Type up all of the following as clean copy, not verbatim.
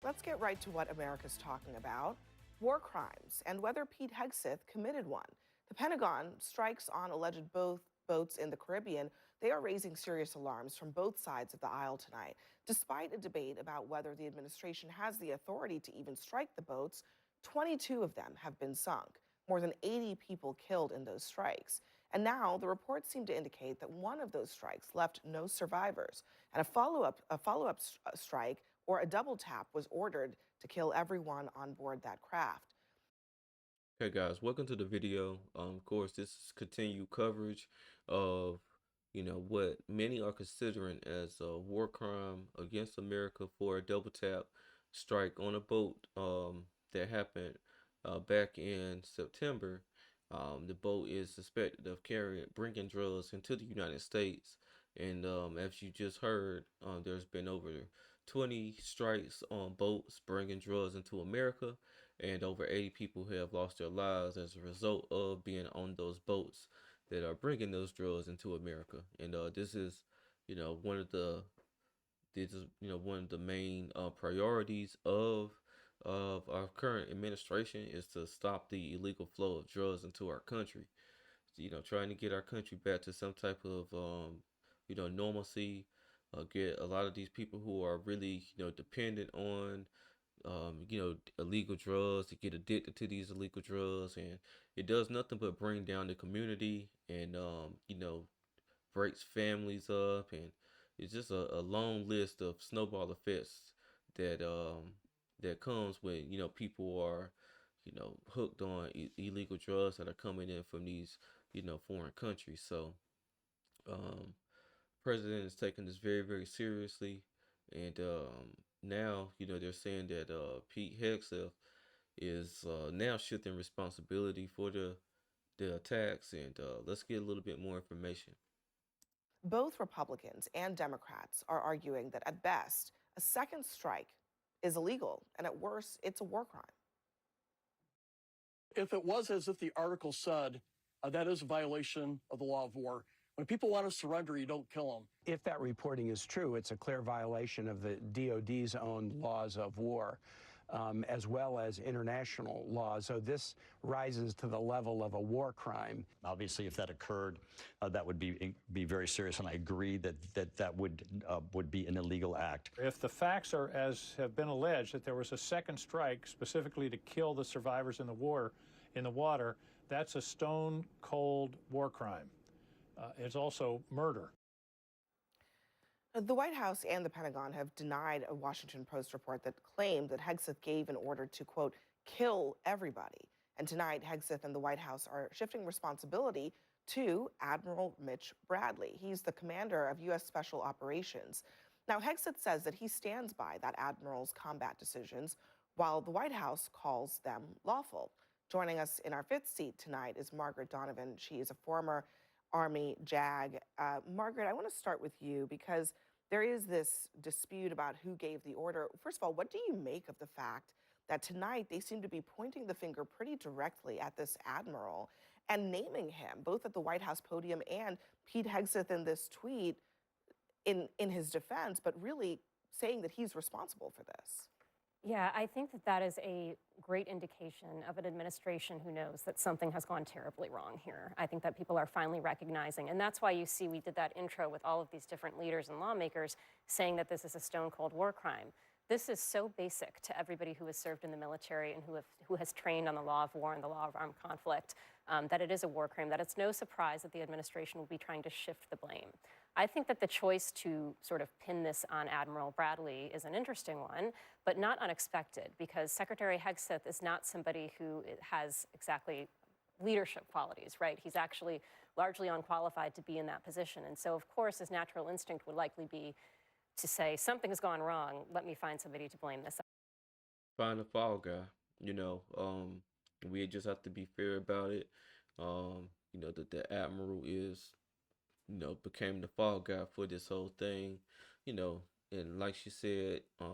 Let's get right to what America's talking about: war crimes and whether Pete Hegseth committed one. The Pentagon strikes on alleged both boats in the Caribbean. They are raising serious alarms from both sides of the aisle tonight. Despite a debate about whether the administration has the authority to even strike the boats, 22 of them have been sunk. More than 80 people killed in those strikes. And now the reports seem to indicate that one of those strikes left no survivors. And a follow-up strike or a double tap was ordered to kill everyone on board that craft. Hey guys, welcome to the video. Of course, this is continued coverage of, what many are considering as a war crime against America for a double tap strike on a boat that happened back in September. The boat is suspected of bringing drugs into the United States, and as you just heard, there's been over 20 strikes on boats bringing drugs into America, and over 80 people have lost their lives as a result of being on those boats that are bringing those drugs into America. And this is, you know, one of the one of the main priorities of our current administration is to stop the illegal flow of drugs into our country. Trying to get our country back to some type of normalcy. Get a lot of these people who are really dependent on illegal drugs to get addicted to these illegal drugs, and it does nothing but bring down the community and breaks families up, and it's just a long list of snowball effects that that comes when people are hooked on illegal drugs that are coming in from these foreign countries. So um president is taking this very, very seriously, and now they're saying that Pete Hegseth is now shifting responsibility for the attacks, and let's get a little bit more information. Both Republicans and Democrats are arguing that at best, a second strike is illegal, and at worst, it's a war crime. If it was as if the article said, that is a violation of the law of war. When people want to surrender, you don't kill them. If that reporting is true, it's a clear violation of the DOD's own laws of war, as well as international laws. So this rises to the level of a war crime. Obviously, if that occurred, that would be very serious, and I agree that would be an illegal act. If the facts are as have been alleged, that there was a second strike specifically to kill the survivors in the war in the water, that's a stone cold war crime. It's also murder. The White House and the Pentagon have denied a Washington Post report that claimed that Hegseth gave an order to, quote, kill everybody. And tonight, Hegseth and the White House are shifting responsibility to Admiral Mitch Bradley. He's the commander of U.S. Special Operations. Now, Hegseth says that he stands by that admiral's combat decisions, while the White House calls them lawful. Joining us in our fifth seat tonight is Margaret Donovan. She is a former Army JAG. Margaret, I want to start with you because there is this dispute about who gave the order. First of all, what do you make of the fact that tonight they seem to be pointing the finger pretty directly at this admiral and naming him, both at the White House podium and Pete Hegseth in this tweet in his defense, but really saying that he's responsible for this? Yeah, I think that that is a great indication of an administration who knows that something has gone terribly wrong here. I think that people are finally recognizing, and that's why you see we did that intro with all of these different leaders and lawmakers saying that this is a stone cold war crime. This is so basic to everybody who has served in the military and who has trained on the law of war and the law of armed conflict, that it is a war crime, that it's no surprise that the administration will be trying to shift the blame. I think that the choice to sort of pin this on Admiral Bradley is an interesting one, but not unexpected, because Secretary Hegseth is not somebody who has exactly leadership qualities, right? He's actually largely unqualified to be in that position. And so, of course, his natural instinct would likely be to say, something has gone wrong, let me find somebody to blame this on. Find a fall guy. We just have to be fair about it. That the admiral is became the fall guy for this whole thing, and like she said, I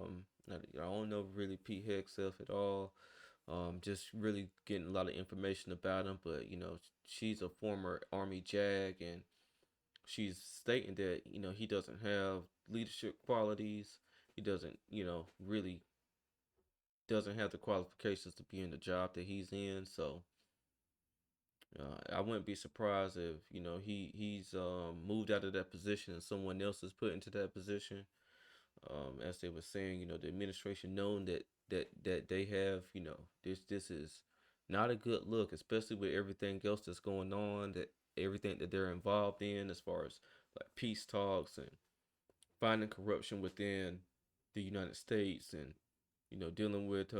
don't know really Pete Hegseth at all. Just really getting a lot of information about him, but she's a former Army JAG, and she's stating that he doesn't have leadership qualities. He doesn't really doesn't have the qualifications to be in the job that he's in. So I wouldn't be surprised if he's moved out of that position and someone else is put into that position. As they were saying, the administration known that they have, this is not a good look, especially with everything else that's going on, that everything that they're involved in as far as like peace talks and finding corruption within the United States, and dealing with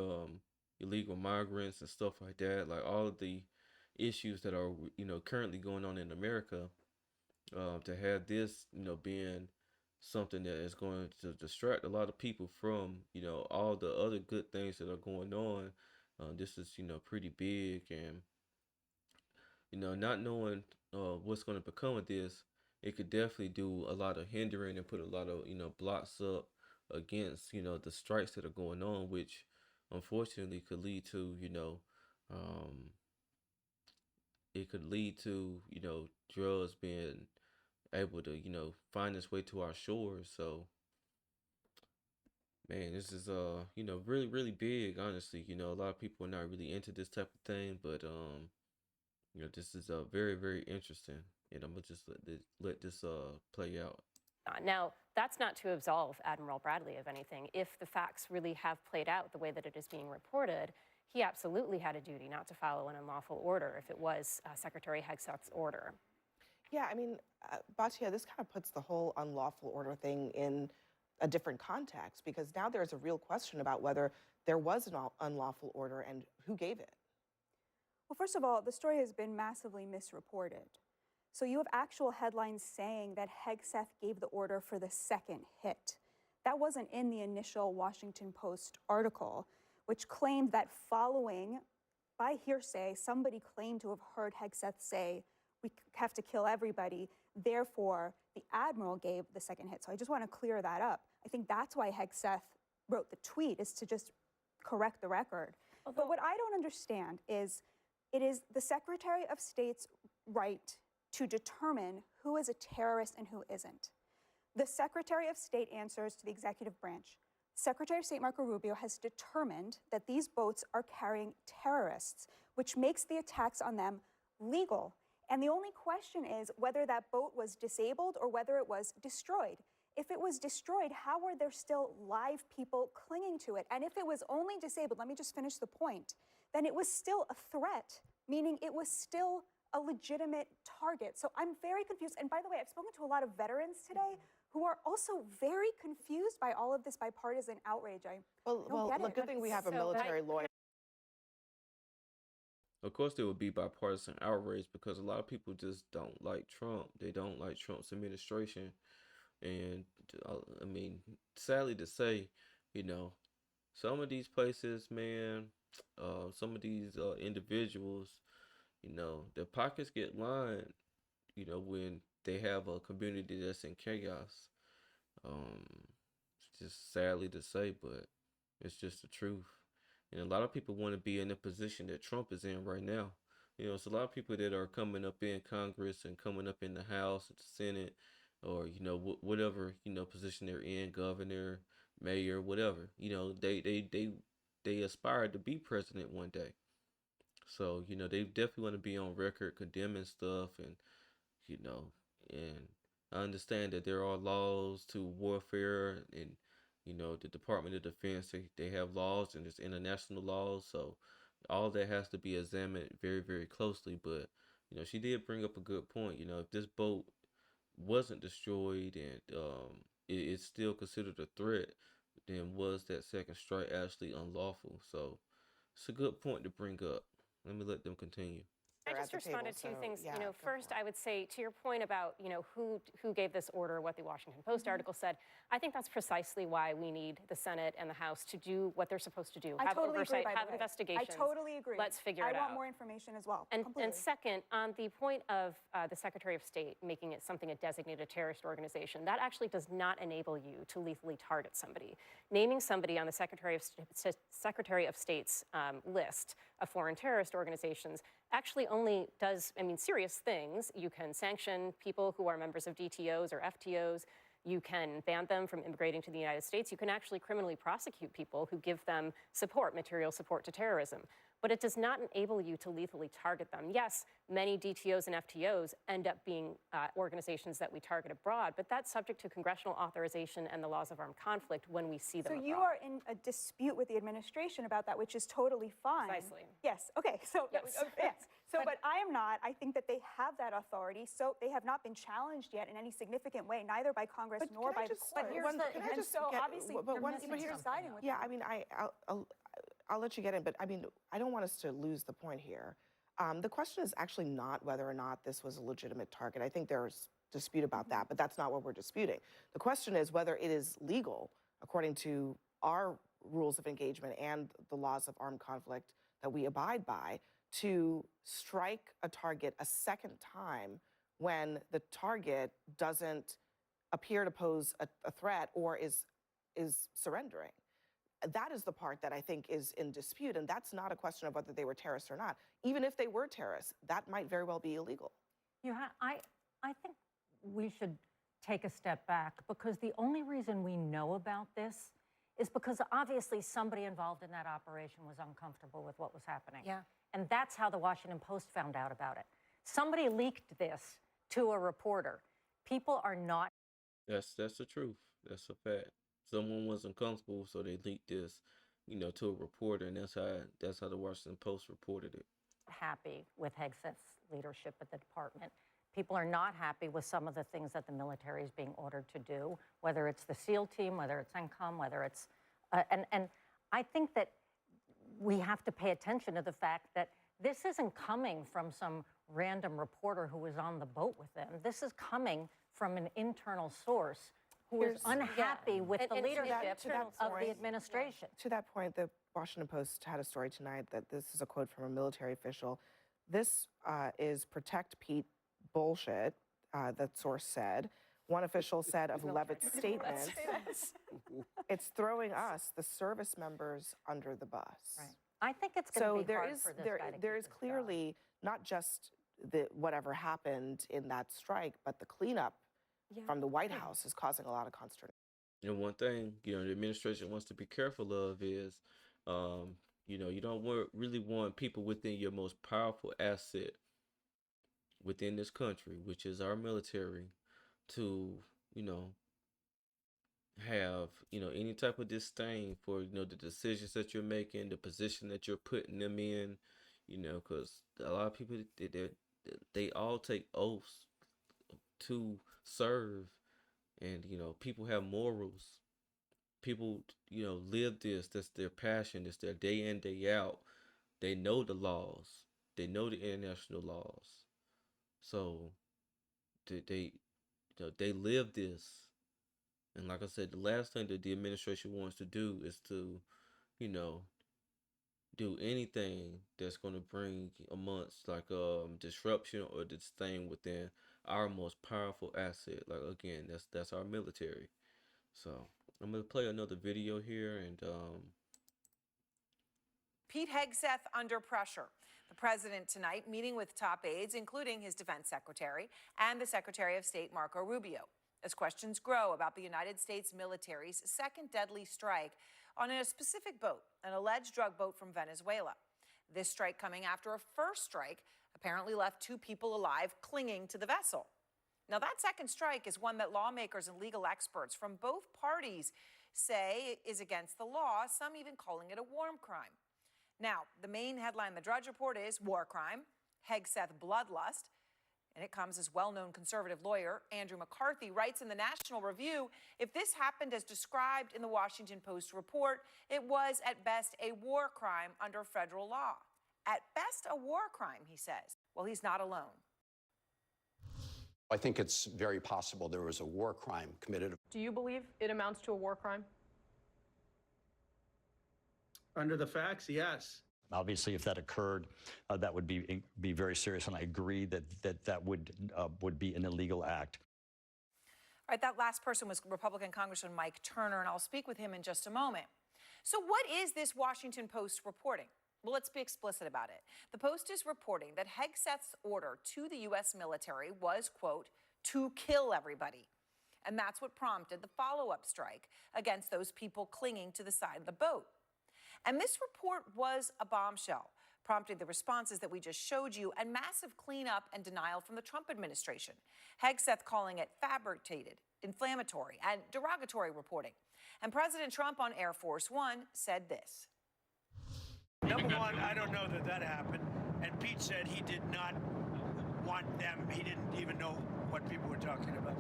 illegal migrants and stuff like that, like all of the issues that are currently going on in America. To have this being something that is going to distract a lot of people from all the other good things that are going on. This is pretty big, and not knowing what's going to become of this, it could definitely do a lot of hindering and put a lot of blocks up against the strikes that are going on, which unfortunately could lead to um, it could lead to drugs being able to find its way to our shores. So man, this is really really big, honestly. A lot of people are not really into this type of thing, but this is very very interesting, and I'm gonna just let this play out. Now, that's not to absolve Admiral Bradley of anything. If the facts really have played out the way that it is being reported, he absolutely had a duty not to follow an unlawful order if it was Secretary Hegseth's order. Yeah, I mean, Batia, this kind of puts the whole unlawful order thing in a different context, because now there's a real question about whether there was an unlawful order and who gave it. Well, first of all, the story has been massively misreported. So you have actual headlines saying that Hegseth gave the order for the second hit. That wasn't in the initial Washington Post article, which claimed that following, by hearsay, somebody claimed to have heard Hegseth say, "We have to kill everybody," therefore the admiral gave the second hit. So I just want to clear that up. I think that's why Hegseth wrote the tweet, is to just correct the record. But what I don't understand is, it is the Secretary of State's right to determine who is a terrorist and who isn't. The Secretary of State answers to the executive branch. Secretary of State Marco Rubio has determined that these boats are carrying terrorists, which makes the attacks on them legal. And the only question is whether that boat was disabled or whether it was destroyed. If it was destroyed, how were there still live people clinging to it? And if it was only disabled, let me just finish the point, then it was still a threat, meaning it was still a legitimate target. So I'm very confused. And by the way, I've spoken to a lot of veterans today who are also very confused by all of this bipartisan outrage. Well, look, good thing we have a military lawyer. Of course, there would be bipartisan outrage because a lot of people just don't like Trump. They don't like Trump's administration. And I mean, sadly to say, some of these places, man, some of these individuals, their pockets get lined, when they have a community that's in chaos. It's just sadly to say, but it's just the truth. And a lot of people want to be in the position that Trump is in right now. It's a lot of people that are coming up in Congress and coming up in the House, the Senate, or whatever position they're in, governor, mayor, whatever. They aspire to be president one day. So they definitely want to be on record condemning stuff, and and I understand that there are laws to warfare, and the Department of Defense, they have laws, and there's international laws, so all that has to be examined very very closely. But she did bring up a good point. If this boat wasn't destroyed and it's still considered a threat, then was that second strike actually unlawful? So it's a good point to bring up. Let me let them continue. I just responded to things. First, I would say to your point about who gave this order, what the Washington Post article said. I think that's precisely why we need the Senate and the House to do what they're supposed to do. I have totally oversight, agree, have investigations. I totally agree. Let's figure it out. I want more information as well. And second, on the point of the Secretary of State making it something a designated terrorist organization, that actually does not enable you to lethally target somebody. Naming somebody on the Secretary of State's list of foreign terrorist organizations actually only does, serious things. You can sanction people who are members of DTOs or FTOs. You can ban them from immigrating to the United States. You can actually criminally prosecute people who give them support, material support to terrorism. But it does not enable you to lethally target them. Yes, many DTOs and FTOs end up being organizations that we target abroad, but that's subject to congressional authorization and the laws of armed conflict when we see them So abroad. you are in a dispute with the administration about that, which is totally fine. Precisely. Yes. Okay. So Yes. yes. So, but I am not. I think that they have that authority. So they have not been challenged yet in any significant way, neither by Congress But nor can I by the just- court. but here's the- can I And just so get- obviously, but you're one- missing but here's- siding with Yeah, them. I mean, I'll let you get in, but I mean, I don't want us to lose the point here. The question is actually not whether or not this was a legitimate target. I think there's dispute about that, but that's not what we're disputing. The question is whether it is legal, according to our rules of engagement and the laws of armed conflict that we abide by, to strike a target a second time when the target doesn't appear to pose a threat or is surrendering. That is the part that I think is in dispute, and that's not a question of whether they were terrorists or not. Even if they were terrorists, that might very well be illegal. I think we should take a step back, because the only reason we know about this is because obviously somebody involved in that operation was uncomfortable with what was happening. Yeah. And that's how the Washington Post found out about it. Somebody leaked this to a reporter. People are not. That's the truth. That's a fact. Someone was uncomfortable, so they leaked this, to a reporter, and that's how the Washington Post reported it. Happy with hegseth's leadership at the department. People are not happy with some of the things that the military is being ordered to do, whether it's the SEAL team, whether it's ENCOM, whether it's, and I think that we have to pay attention to the fact that this isn't coming from some random reporter who was on the boat with them. This is coming from an internal source who is unhappy with the leadership of the administration. To that point, the Washington Post had a story tonight that this is a quote from a military official. This is protect Pete bullshit, that source said. One official said of Levitt's statement, it's throwing us, the service members, under the bus. Right. I think it's going to be hard for this guy to there keep is his clearly not just whatever happened in that strike, but the cleanup from the White House is causing a lot of consternation. And one thing, the administration wants to be careful of is, you don't really want people within your most powerful asset within this country, which is our military, to, have, any type of disdain for, the decisions that you're making, the position that you're putting them in, because a lot of people, they all take oaths to serve, and, people have morals. People, live this. That's their passion. It's their day in, day out. They know the laws. They know the international laws. So they live this. And like I said, the last thing that the administration wants to do is to, do anything that's going to bring amongst like disruption or disdain within our most powerful asset. Like, again, that's our military. So I'm going to play another video here, and Pete Hegseth under pressure. The president tonight meeting with top aides, including his defense secretary and the Secretary of State, Marco Rubio, as questions grow about the United States military's second deadly strike on a specific boat, an alleged drug boat from Venezuela. This strike coming after a first strike apparently left 2 people alive clinging to the vessel. Now, that second strike is one that lawmakers and legal experts from both parties say is against the law, some even calling it a war crime. Now, the main headline in the Drudge Report is War Crime, Hegseth Bloodlust, and it comes as well-known conservative lawyer Andrew McCarthy writes in the National Review, if this happened as described in the Washington Post report, it was at best a war crime under federal law. At best a war crime, he says. Well, he's not alone. I think it's very possible there was a war crime committed. Do you believe it amounts to a war crime? Under the facts, yes. Obviously, if that occurred, that would be very serious, and I agree that would be an illegal act. All right, that last person was Republican Congressman Mike Turner, and I'll speak with him in just a moment. So what is this Washington Post reporting? Well, let's be explicit about it. The Post is reporting that Hegseth's order to the U.S. military was, quote, to kill everybody. And that's what prompted the follow-up strike against those people clinging to the side of the boat. And this report was a bombshell, prompting the responses that we just showed you and massive cleanup and denial from the Trump administration. Hegseth calling it fabricated, inflammatory, and derogatory reporting. And President Trump on Air Force One said this. Number one, I don't know that happened. And Pete said he did not want them. He didn't even know what people were talking about.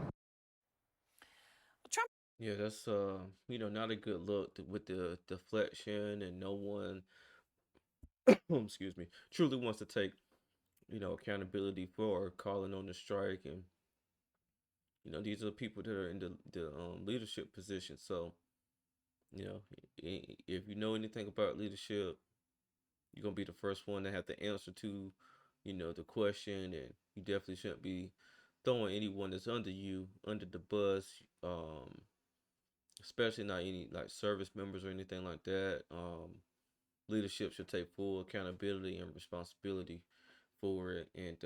Trump. Yeah, that's not a good look with the deflection, and no one excuse me, truly wants to take, accountability for calling on the strike. And these are the people that are in the leadership position. So, if you know anything about leadership, you're gonna be the first one to have to answer to, the question, and you definitely shouldn't be throwing anyone that's under you under the bus, especially not any like service members or anything like that. Leadership should take full accountability and responsibility for it, and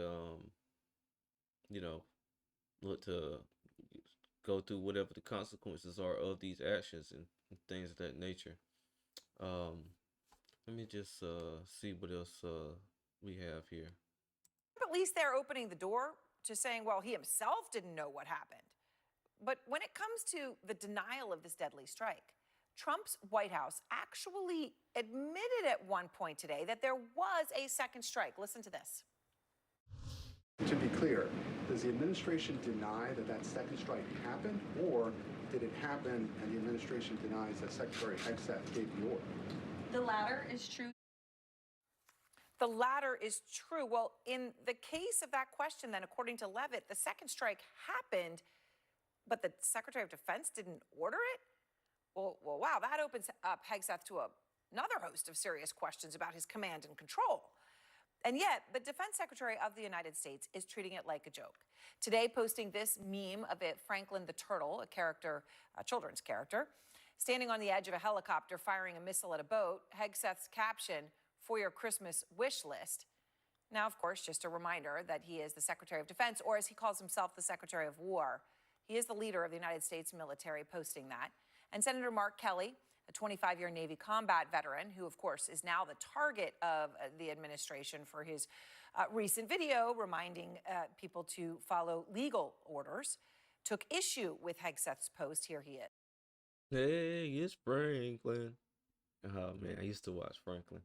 look to go through whatever the consequences are of these actions and things of that nature. Let me just see what else we have here. At least they're opening the door to saying, well, he himself didn't know what happened. But when it comes to the denial of this deadly strike, Trump's White House actually admitted at one point today that there was a second strike. Listen to this. To be clear, does the administration deny that second strike happened, or did it happen and the administration denies that Secretary Hegseth gave the order? The latter is true. The latter is true. Well, in the case of that question, then, according to Levitt, the second strike happened, but the Secretary of Defense didn't order it? Well, wow, that opens up Hegseth to another host of serious questions about his command and control. And yet, the Defense Secretary of the United States is treating it like a joke. Today, posting this meme of it, Franklin the Turtle, a children's character, standing on the edge of a helicopter firing a missile at a boat. Hegseth's caption, "For your Christmas wish list." Now, of course, just a reminder that he is the Secretary of Defense, or as he calls himself, the Secretary of War. He is the leader of the United States military, posting that. And Senator Mark Kelly, a 25-year Navy combat veteran, who, of course, is now the target of the administration for his recent video reminding people to follow legal orders, took issue with Hegseth's post. Here he is. Hey, it's Franklin. Oh man, I used to watch Franklin.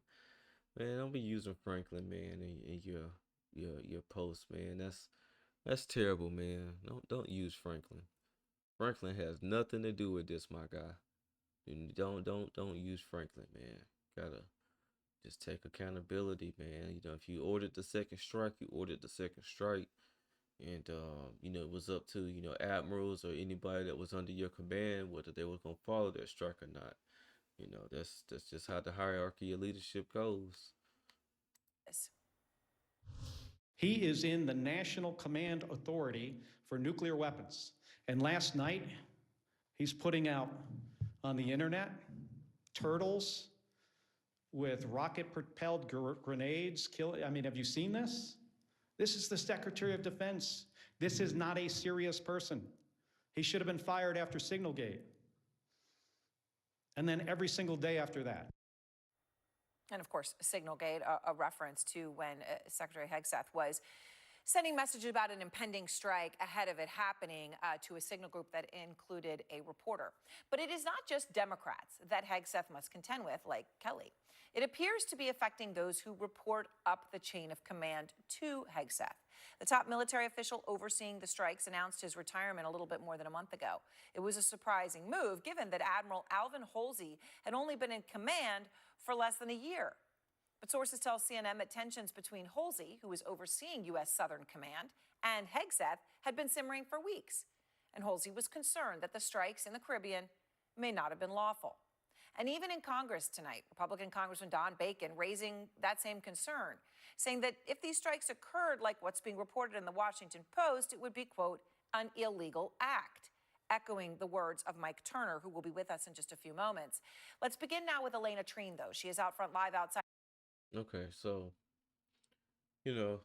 Man, don't be using Franklin, man, in your post, man. That's terrible, man. Don't use Franklin. Franklin has nothing to do with this, my guy. And don't use Franklin, man. Gotta just take accountability, man. If you ordered the second strike, you ordered the second strike. And it was up to, admirals or anybody that was under your command whether they were gonna follow that strike or not. That's just how the hierarchy of leadership goes. He is in the National Command Authority for Nuclear Weapons. And last night, he's putting out on the internet turtles with rocket-propelled grenades. Have you seen this? This is the Secretary of Defense. This is not a serious person. He should have been fired after Signalgate. And then every single day after that. And of course, Signalgate, a reference to when Secretary Hegseth was sending messages about an impending strike ahead of it happening to a signal group that included a reporter. But it is not just Democrats that Hegseth must contend with, like Kelly. It appears to be affecting those who report up the chain of command to Hegseth. The top military official overseeing the strikes announced his retirement a little bit more than a month ago. It was a surprising move, given that Admiral Alvin Halsey had only been in command for less than a year. But sources tell CNN that tensions between Halsey, who was overseeing U.S. Southern Command, and Hegseth had been simmering for weeks. And Halsey was concerned that the strikes in the Caribbean may not have been lawful. And even in Congress tonight, Republican Congressman Don Bacon raising that same concern, saying that if these strikes occurred like what's being reported in the Washington Post, it would be, quote, an illegal act, echoing the words of Mike Turner, who will be with us in just a few moments. Let's begin now with Elena Treen, though. She is out front live outside. Okay, so, the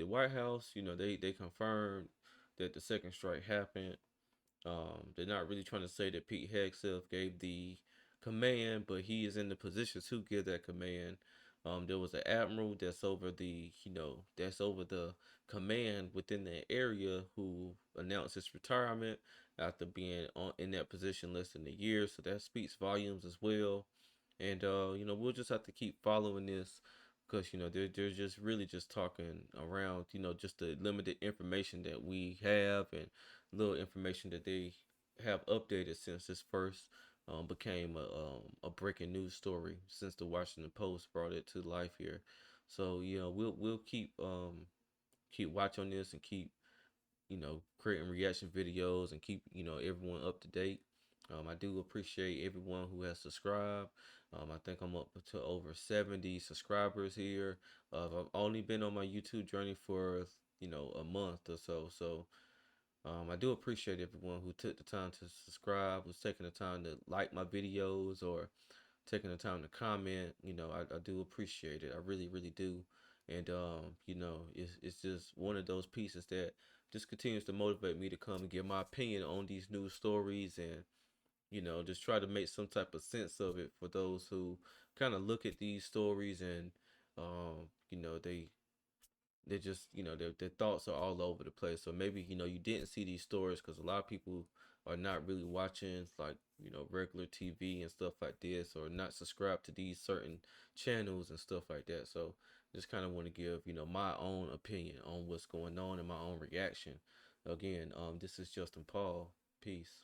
White House, they confirmed that the second strike happened. They're not really trying to say that Pete Hegseth gave the command, but he is in the position to give that command. There was an admiral that's over the, that's over the command within the area who announced his retirement after being in that position less than a year. So that speaks volumes as well. And we'll just have to keep following this because they're just really just talking around just the limited information that we have and little information that they have updated since this first became a breaking news story since the Washington Post brought it to life here. So we'll keep watch on this and keep creating reaction videos and keep everyone up to date. I do appreciate everyone who has subscribed. I think I'm up to over 70 subscribers here. I've only been on my YouTube journey for a month or so. So I do appreciate everyone who took the time to subscribe, who's taking the time to like my videos or taking the time to comment. I do appreciate it. I really, really do. And it's just one of those pieces that just continues to motivate me to come and give my opinion on these news stories and just try to make some type of sense of it for those who kind of look at these stories and they just their thoughts are all over the place. So maybe you didn't see these stories because a lot of people are not really watching like regular TV and stuff like this, or not subscribed to these certain channels and stuff like that. So just kind of want to give my own opinion on what's going on and my own reaction. Again, this is Justin Paul. Peace.